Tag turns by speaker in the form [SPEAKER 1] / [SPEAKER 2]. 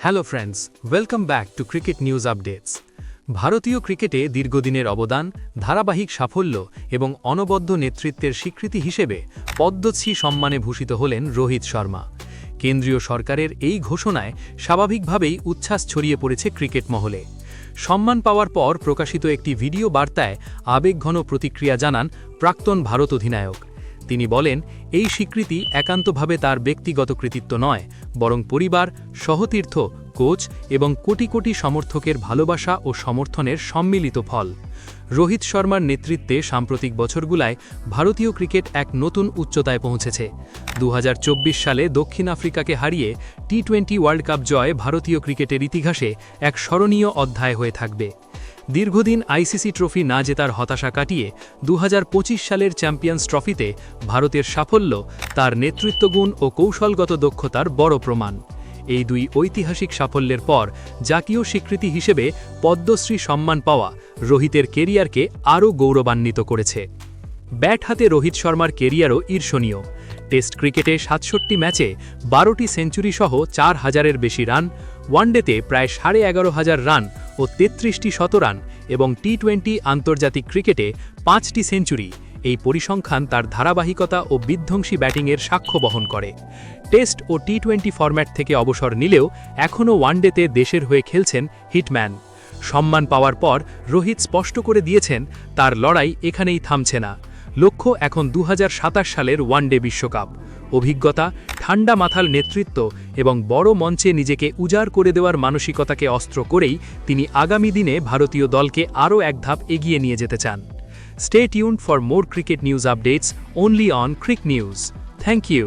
[SPEAKER 1] Hello friends, welcome back to cricket news updates. ভারতীয় ক্রিকেটে দীর্ঘদিনের অবদান, ধারাবাহিক সাফল্য এবং অনবদ্য নেতৃত্বের স্বীকৃতি হিসেবে পদ্মশ্রী সম্মানে ভূষিত হলেন রোহিত শর্মা। কেন্দ্রীয় সরকারের এই ঘোষণায় স্বাভাবিকভাবেই উচ্ছ্বাস ছড়িয়ে পড়েছে ক্রিকেট মহলে। সম্মান পাওয়ার পর প্রকাশিত একটি ভিডিও বার্তায় আবেগঘন প্রতিক্রিয়া জানান প্রাক্তন ভারত অধিনায়ক। তিনি বলেন, এই স্বীকৃতি একান্তভাবে তার ব্যক্তিগত কৃতিত্ব নয়, বরং পরিবার, সহতীর্থ, কোচ এবং কোটি কোটি সমর্থকের ভালোবাসা ও সমর্থনের সম্মিলিত ফল। রোহিত শর্মার নেতৃত্বে সাম্প্রতিক বছরগুলায় ভারতীয় ক্রিকেট এক নতুন উচ্চতায় পৌঁছেছে। 2024 সালে দক্ষিণ আফ্রিকাকে হারিয়ে টি-20 ওয়ার্ল্ড কাপ জয় ভারতীয় ক্রিকেটের ইতিহাসে এক স্মরণীয় অধ্যায় হয়ে থাকবে। দীর্ঘদিন আইসিসি ট্রফি না জেতার হতাশা কাটিয়ে 2025 সালের চ্যাম্পিয়ন্স ট্রফিতে ভারতের সাফল্য তার নেতৃত্বগুণ ও কৌশলগত দক্ষতার বড় প্রমাণ। এই দুই ঐতিহাসিক সাফল্যের পর জাতীয় স্বীকৃতি হিসেবে পদ্মশ্রী সম্মান পাওয়া রোহিতের কেরিয়ারকে আরও গৌরবান্বিত করেছে। ব্যাট হাতে রোহিত শর্মার কেরিয়ারও ঈর্ষণীয়। টেস্ট ক্রিকেটে 67 ম্যাচে 12টি সেঞ্চুরি সহ 4000-এর বেশি রান, ওয়ানডেতে প্রায় 11,500 রান ও 33টি শতরান এবং টি-20 আন্তর্জাতিক ক্রিকেটে 5টি সেঞ্চুরি। এই পরিসংখ্যান তার ধারাবাহিকতা ও বিধ্বংসী ব্যাটিংয়ের সাক্ষ্য বহন করে। টেস্ট ও টি-20 ফরম্যাট থেকে অবসর নিলেও এখনও ওয়ানডেতে দেশের হয়ে খেলছেন হিটম্যান। সম্মান পাওয়ার পর রোহিত স্পষ্ট করে দিয়েছেন, তার লড়াই এখানেই থামছে না। লক্ষ্য এখন 2027 সালের ওয়ানডে বিশ্বকাপ। অভিজ্ঞতা, ঠান্ডা মাথার নেতৃত্ব এবং বড় মঞ্চে নিজেকে উজাড় করে দেওয়ার মানসিকতাকে অস্ত্র করেই তিনি আগামী দিনে ভারতীয় দলকে আরও এক ধাপ এগিয়ে নিয়ে যেতে চান। Stay tuned for more cricket news updates only on Crick News. Thank you.